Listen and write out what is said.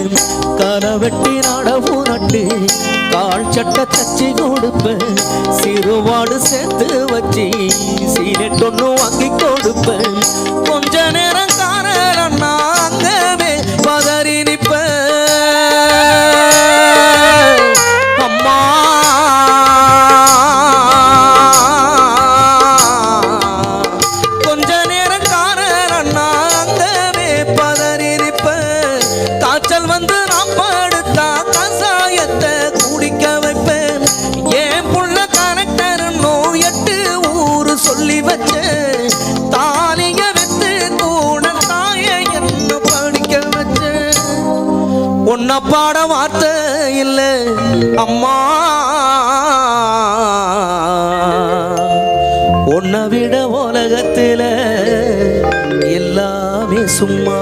கொடுப்பேன், களை வெட்டி நடவு நட்டு கால் சட்டை தச்சு கொடுப்பேன், சிறுவாடு சேர்த்து வச்சு சீனட்டொன்னு வாங்கி கொடுப்பேன். கொஞ்ச நேரம் காரணம்னா அங்கவே பதறி நிற்பேன். அம்மா கொஞ்ச நேரம் காரணம்னா அங்கவே பதறி நிற்பேன். காய்ச்சல் வந்து நான் படுத்தா கசாயத்தை குடிக்க வைப்பேன். ஏன் புள்ள கரெக்டர் நோய் 8 ஊரு சொல்லி வச்சேன். தாலிய வித்து கூட தாய என்ன படிக்க வச்சேன். உன்னை பாட வார்த்தை இல்லை அம்மா, உன்னை விட உலகத்தில் எல்லாமே சும்மா.